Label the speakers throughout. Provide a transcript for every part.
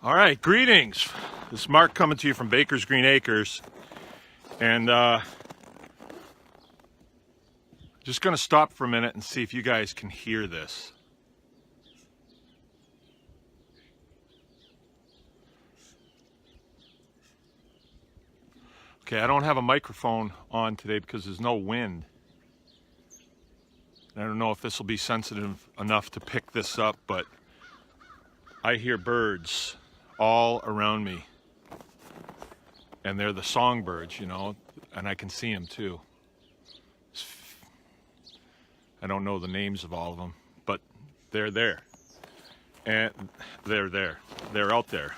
Speaker 1: All right, greetings. This is Mark coming to you from Baker's Green Acres, and just going to stop for a minute and see if you guys can hear this. Okay, I don't have a microphone on today because there's no wind. I don't know if this will be sensitive enough to pick this up, but I hear birds all around me, and they're the songbirds, you know, and I can see them too. I don't know the names of all of them, but they're there, and they're out there.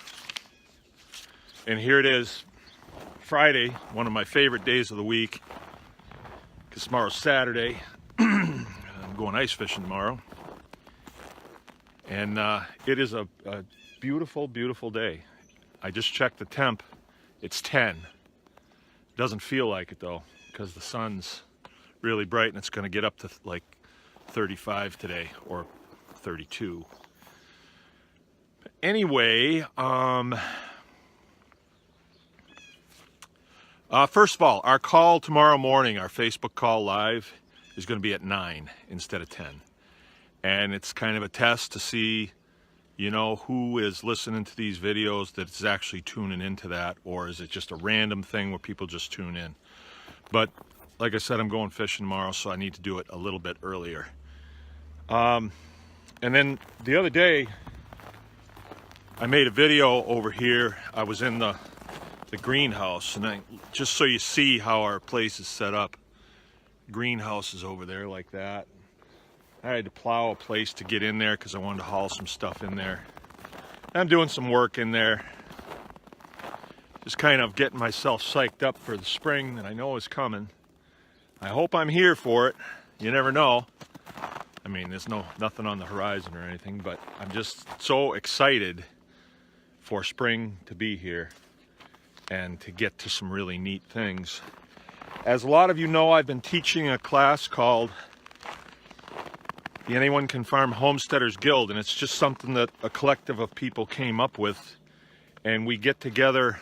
Speaker 1: And here it is, Friday, one of my favorite days of the week, because tomorrow's Saturday. I'm going ice fishing tomorrow, and it is a beautiful, beautiful day. I just checked the temp. It's 10. Doesn't feel like it though, because the sun's really bright, and it's going to get up to like 35 today, or 32. Anyway, first of all, our call tomorrow morning, our Facebook call live, is going to be at 9 instead of 10. And it's kind of a test to see, you know, who is listening to these videos that's actually tuning into that, or is it just a random thing where people just tune in. But like I said, I'm going fishing tomorrow, so I need to do it a little bit earlier. And then the other day, I made a video over here. I was in the greenhouse, and just so you see how our place is set up. Greenhouse is over there like that. I had to plow a place to get in there because I wanted to haul some stuff in there. I'm doing some work in there, just kind of getting myself psyched up for the spring that I know is coming. I hope I'm here for it. You never know. I mean, there's nothing on the horizon or anything, but I'm just so excited for spring to be here and to get to some really neat things. As a lot of you know, I've been teaching a class called the Anyone Can Farm Homesteaders Guild, and it's just something that a collective of people came up with, and we get together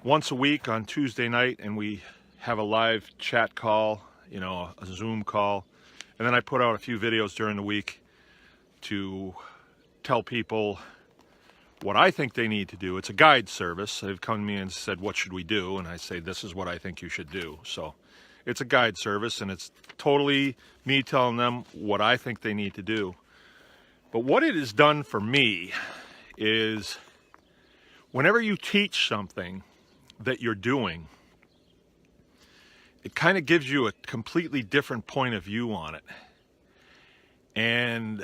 Speaker 1: once a week on Tuesday night, and we have a live chat call, you know, a Zoom call, and then I put out a few videos during the week to tell people what I think they need to do. It's a guide service. They've come to me and said, what should we do? And I say, this is what I think you should do. So it's a guide service, and it's totally me telling them what I think they need to do. But what it has done for me is, whenever you teach something that you're doing, it kind of gives you a completely different point of view on it. And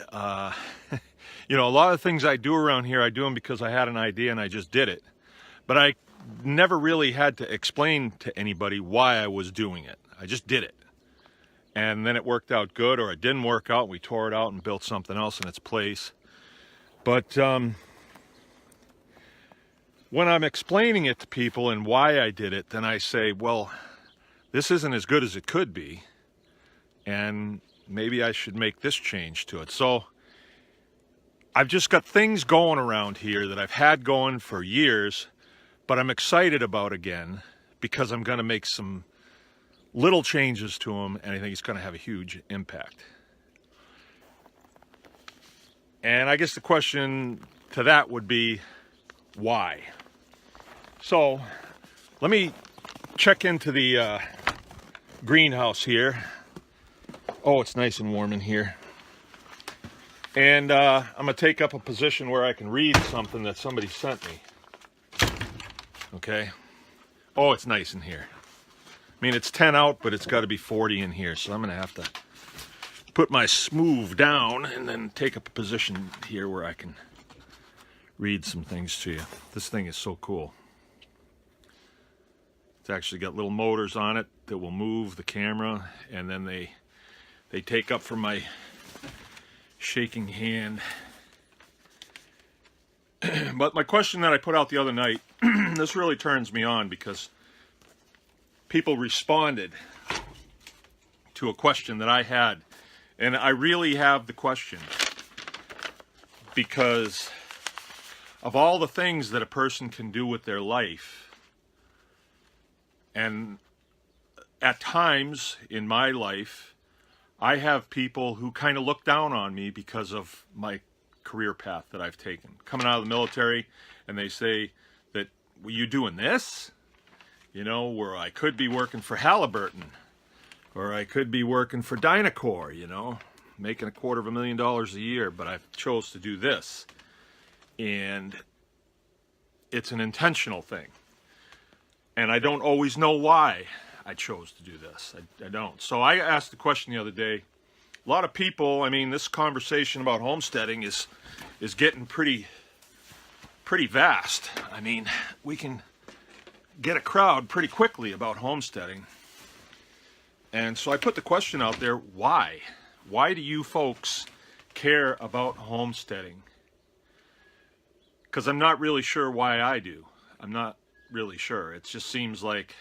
Speaker 1: you know, a lot of things I do around here, I do them because I had an idea and I just did it. But I never really had to explain to anybody why I was doing it. I just did it. And then it worked out good, or it didn't work out. We tore it out and built something else in its place. But when I'm explaining it to people and why I did it, then I say, well, this isn't as good as it could be, and maybe I should make this change to it. So I've just got things going around here that I've had going for years, but I'm excited about again because I'm going to make some little changes to them, and I think it's going to have a huge impact. And I guess the question to that would be, why? So let me check into the greenhouse here. Oh, it's nice and warm in here. And I'm going to take up a position where I can read something that somebody sent me. Okay. Oh, it's nice in here. I mean, it's 10 out, but it's got to be 40 in here. So I'm going to have to put my smooth down and then take up a position here where I can read some things to you. This thing is so cool. It's actually got little motors on it that will move the camera, and then they take up from my shaking hand. But my question that I put out the other night, this really turns me on because people responded to a question that I had, and I really have the question because of all the things that a person can do with their life, and at times in my life, I have people who kind of look down on me because of my career path that I've taken. Coming out of the military, and they say that, well, you doing this? You know, where I could be working for Halliburton, or I could be working for Dynacor, you know, making $250,000 a year, but I chose to do this. And it's an intentional thing. And I don't always know why I chose to do this. I don't. So I asked the question the other day. A lot of people, I mean, this conversation about homesteading is getting pretty vast. I mean, we can get a crowd pretty quickly about homesteading. And so I put the question out there, why? Why do you folks care about homesteading? Because I'm not really sure why I do. I'm not really sure. It just seems like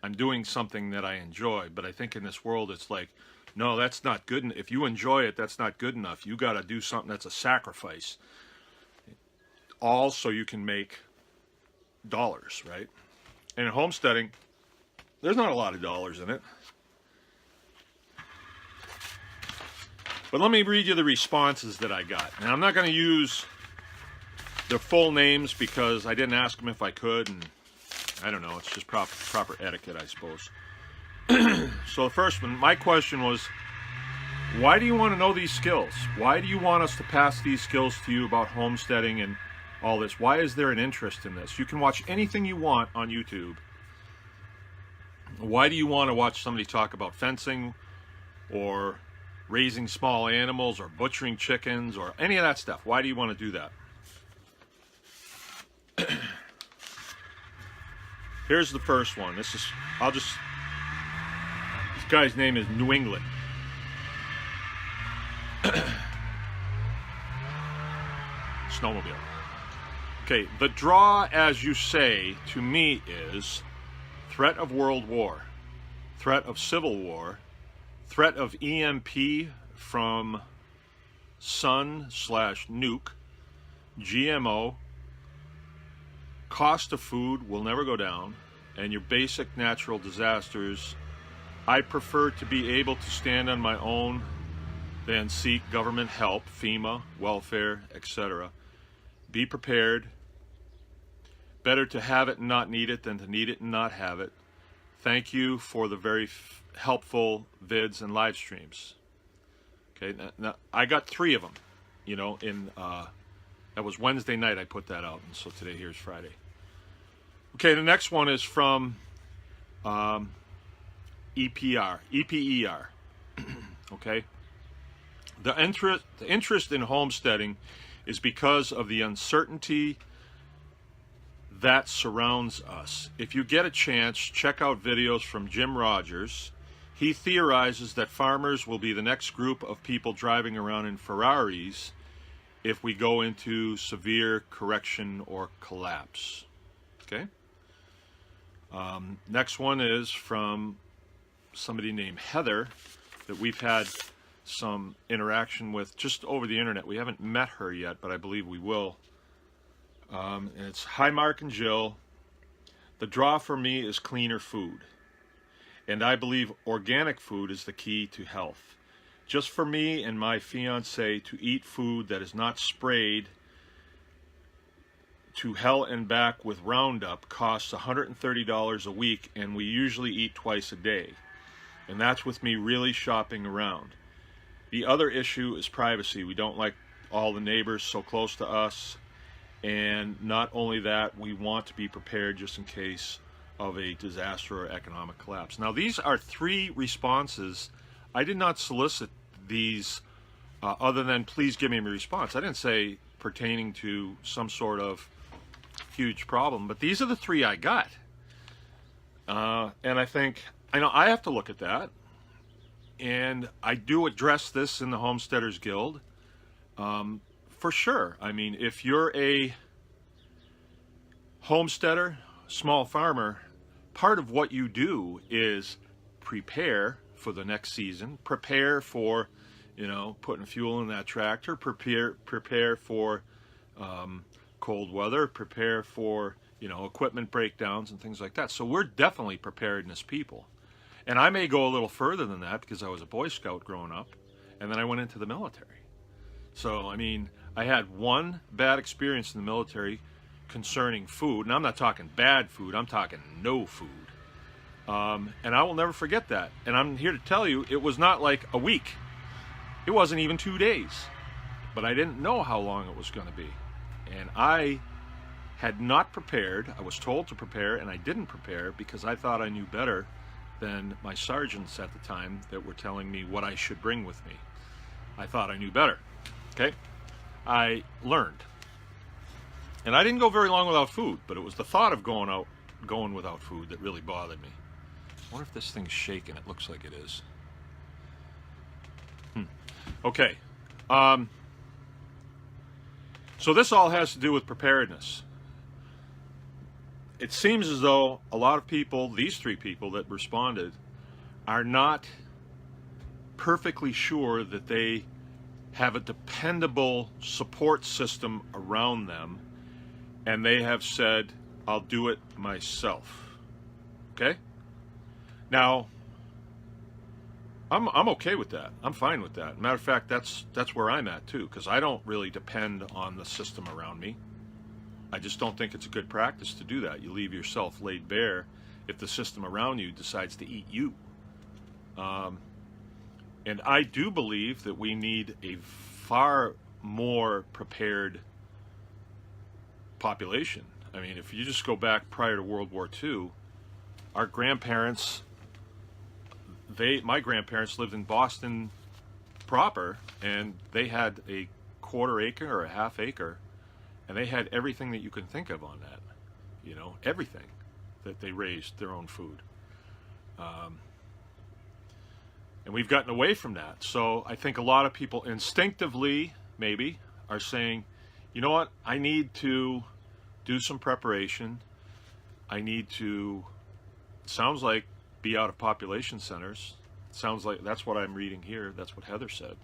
Speaker 1: I'm doing something that I enjoy, but I think in this world it's like, no, that's not good. If you enjoy it, that's not good enough. You got to do something that's a sacrifice. All so you can make dollars, right? And in homesteading, there's not a lot of dollars in it. But let me read you the responses that I got. And I'm not going to use their full names because I didn't ask them if I could, and I don't know, it's just proper etiquette, I suppose. So the first one, my question was, why do you want to know these skills? Why do you want us to pass these skills to you about homesteading and all this? Why is there an interest in this? You can watch anything you want on YouTube. Why do you want to watch somebody talk about fencing or raising small animals or butchering chickens or any of that stuff? Why do you want to do that? Here's the first one. This guy's name is New England. Snowmobile. Okay, the draw, as you say, to me is threat of world war, threat of civil war, threat of EMP from sun/nuke, GMO, cost of food will never go down, and your basic natural disasters. I prefer to be able to stand on my own than seek government help, FEMA, welfare, etc. Be prepared. Better to have it and not need it than to need it and not have it. Thank you for the very helpful vids and live streams. Okay, now I got 3 of them, you know, that was Wednesday night I put that out, and so today here's Friday. Okay, the next one is from EPER. Okay, the interest in homesteading is because of the uncertainty that surrounds us. If you get a chance, check out videos from Jim Rogers. He theorizes that farmers will be the next group of people driving around in Ferraris if we go into severe correction or collapse. Okay. Next one is from somebody named Heather that we've had some interaction with just over the internet. We haven't met her yet, but I believe we will. And it's, hi Mark and Jill. The draw for me is cleaner food. And I believe organic food is the key to health. Just for me and my fiance to eat food that is not sprayed to hell and back with Roundup costs $130 a week, and we usually eat twice a day. And that's with me really shopping around. The other issue is privacy. We don't like all the neighbors so close to us. And not only that, we want to be prepared just in case of a disaster or economic collapse. Now, these are 3 responses. I did not solicit these other than please give me a response. I didn't say pertaining to some sort of huge problem, but these are the 3 I got. And I think, I know I have to look at that. And I do address this in the Homesteaders Guild. For sure. I mean, if you're a homesteader, small farmer, part of what you do is prepare for the next season, prepare for, you know, putting fuel in that tractor, prepare for cold weather, prepare for, you know, equipment breakdowns and things like that. So we're definitely preparedness people. And I may go a little further than that because I was a Boy Scout growing up, and then I went into the military. So, I mean, I had one bad experience in the military concerning food, and I'm not talking bad food, I'm talking no food. And I will never forget that. And I'm here to tell you, it was not like a week. It wasn't even 2 days. But I didn't know how long it was going to be. And I had not prepared. I was told to prepare, and I didn't prepare because I thought I knew better than my sergeants at the time that were telling me what I should bring with me. I thought I knew better. Okay? I learned. And I didn't go very long without food, but it was the thought of going without food that really bothered me. I wonder if this thing's shaking. It looks like it is. Okay. So this all has to do with preparedness. It seems as though a lot of people, these three people that responded, are not perfectly sure that they have a dependable support system around them, and they have said, I'll do it myself. Okay? Now, I'm okay with that. I'm fine with that. Matter of fact, that's where I'm at too, because I don't really depend on the system around me. I just don't think it's a good practice to do that. You leave yourself laid bare if the system around you decides to eat you. And I do believe that we need a far more prepared population. I mean, if you just go back prior to World War II, our grandparents, my grandparents lived in Boston proper, and they had a quarter acre or a half acre, and they had everything that you can think of on that, you know, everything that they raised their own food. And we've gotten away from that. So I think a lot of people instinctively, maybe, are saying, you know what, I need to do some preparation. I need to, it sounds like, be out of population centers. It sounds like that's what I'm reading here. That's what Heather said.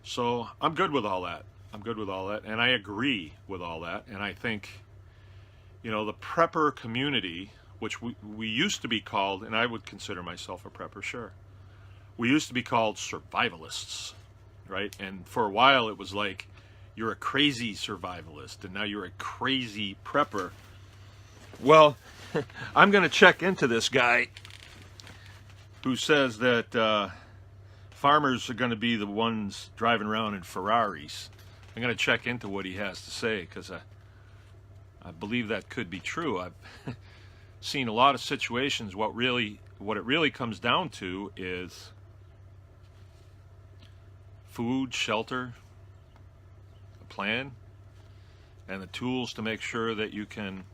Speaker 1: So I'm good with all that. I'm good with all that. And I agree with all that. And I think, you know, the prepper community, which we used to be called, and I would consider myself a prepper, sure. We used to be called survivalists, right? And for a while it was like, you're a crazy survivalist, and now you're a crazy prepper. Well, I'm going to check into this guy who says that farmers are going to be the ones driving around in Ferraris. I'm going to check into what he has to say, because I believe that could be true. I've seen a lot of situations. What it really comes down to is food, shelter, a plan, and the tools to make sure that you can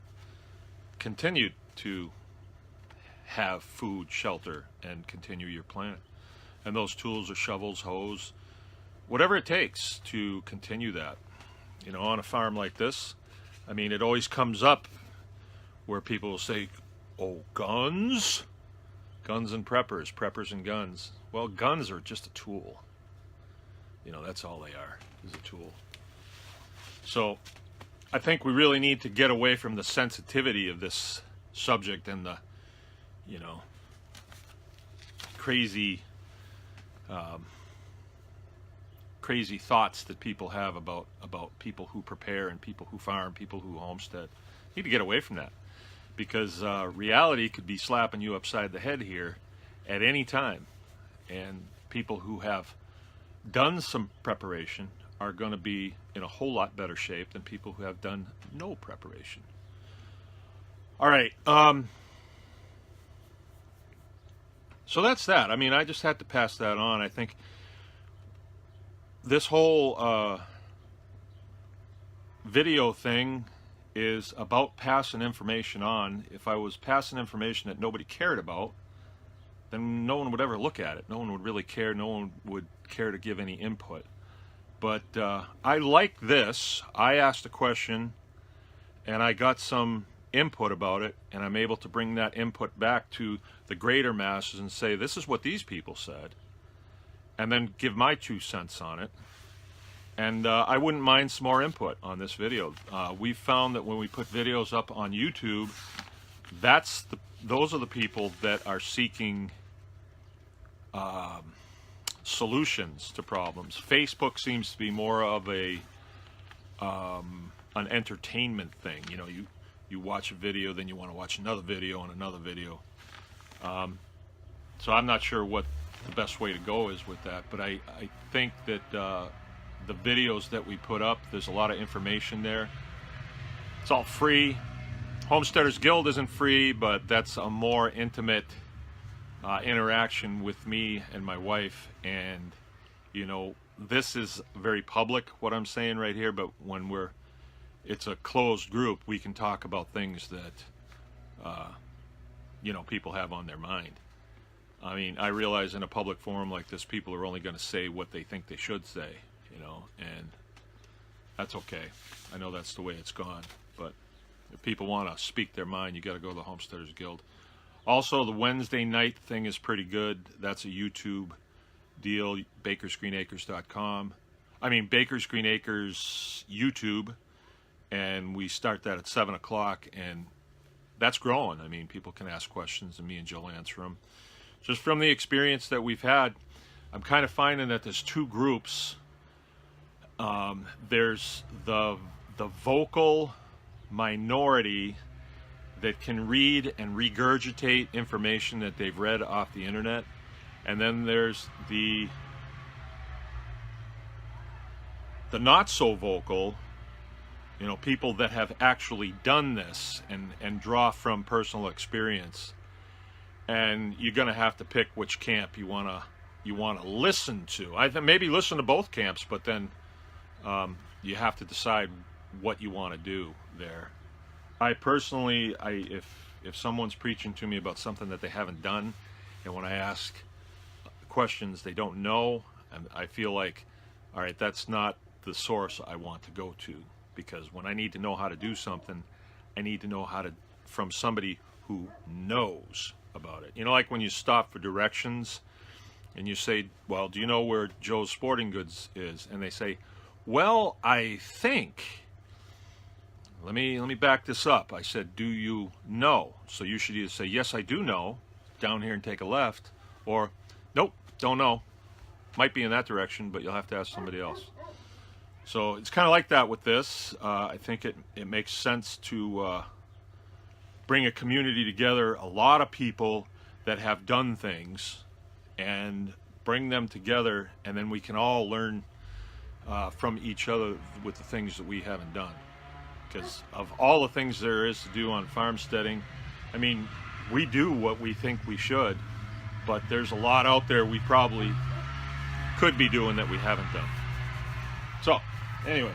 Speaker 1: continue to have food, shelter, and continue your plan. And those tools are shovels, hoes, whatever it takes to continue that. You know, on a farm like this, I mean, it always comes up where people will say, oh, guns? Guns and preppers, preppers and guns. Well, guns are just a tool. You know, that's all they are, is a tool. So I think we really need to get away from the sensitivity of this subject and the, you know, crazy thoughts that people have about people who prepare and people who farm, people who homestead. You need to get away from that, because reality could be slapping you upside the head here at any time. And people who have done some preparation are going to be in a whole lot better shape than people who have done no preparation. All right. So that's that. I mean, I just had to pass that on. I think this whole video thing is about passing information on. If I was passing information that nobody cared about, then no one would ever look at it. No one would really care. No one would care to give any input. But I like this. I asked a question, and I got some input about it, and I'm able to bring that input back to the greater masses and say, this is what these people said, and then give my 2 cents on it. And I wouldn't mind some more input on this video. We've found that when we put videos up on YouTube, those are the people that are seeking solutions to problems. Facebook seems to be more of an entertainment thing. You know, you watch a video, then you want to watch another video and another video. So I'm not sure what the best way to go is with that, but I think that the videos that we put up, there's a lot of information there. It's all free. Homesteaders Guild isn't free, but that's a more intimate interaction with me and my wife. And you know, this is very public, what I'm saying right here, but when it's a closed group, we can talk about things that you know, people have on their mind. I mean, I realize in a public forum like this, people are only going to say what they think they should say, you know, and that's okay. I know that's the way it's gone, but if people want to speak their mind, you got to go to the Homesteaders Guild. Also, the Wednesday night thing is pretty good. That's a YouTube deal, bakersgreenacres.com. I mean, Baker's Green Acres YouTube, and we start that at 7 o'clock, and that's growing. I mean, people can ask questions, and me and Jill answer them. Just from the experience that we've had, I'm kind of finding that there's two groups. There's the vocal minority that can read and regurgitate information that they've read off the internet, and then there's the not so vocal, you know, people that have actually done this and draw from personal experience. And you're going to have to pick which camp you want to listen to. I think maybe listen to both camps, but then you have to decide what you want to do there. I personally, if someone's preaching to me about something that they haven't done, and when I ask questions they don't know, and I feel like, all right, that's not the source I want to go to, because when I need to know how to do something, I need to know how to from somebody who knows about it. You know, like when you stop for directions and you say, well, do you know where Joe's Sporting Goods is? And they say, well, I think. Let me back this up. I said, do you know? So you should either say, yes, I do know, down here and take a left, or nope, don't know. Might be in that direction, but you'll have to ask somebody else. So it's kind of like that with this. I think it makes sense to bring a community together, a lot of people that have done things, and bring them together, and then we can all learn from each other with the things that we haven't done. Because of all the things there is to do on farmsteading, I mean, we do what we think we should, but there's a lot out there we probably could be doing that we haven't done. So, anyway,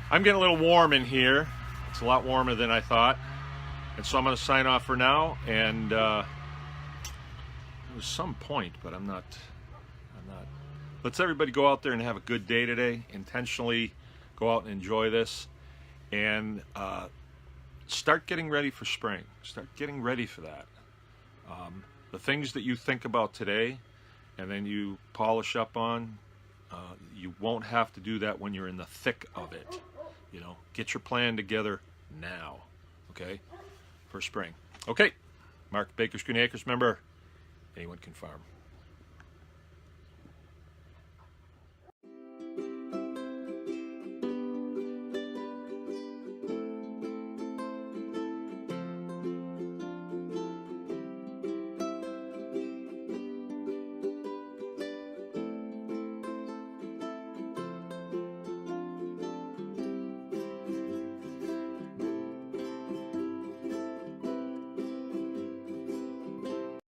Speaker 1: I'm getting a little warm in here. It's a lot warmer than I thought. And so I'm going to sign off for now, and there was some point, but I'm not. Let's everybody go out there and have a good day today. Intentionally go out and enjoy this, and start getting ready for spring. Start getting ready for that. The things that you think about today, and then you polish up on, you won't have to do that when you're in the thick of it. You know, get your plan together now, okay? For spring. Okay, Mark, Baker's Green Acres, remember, anyone can farm.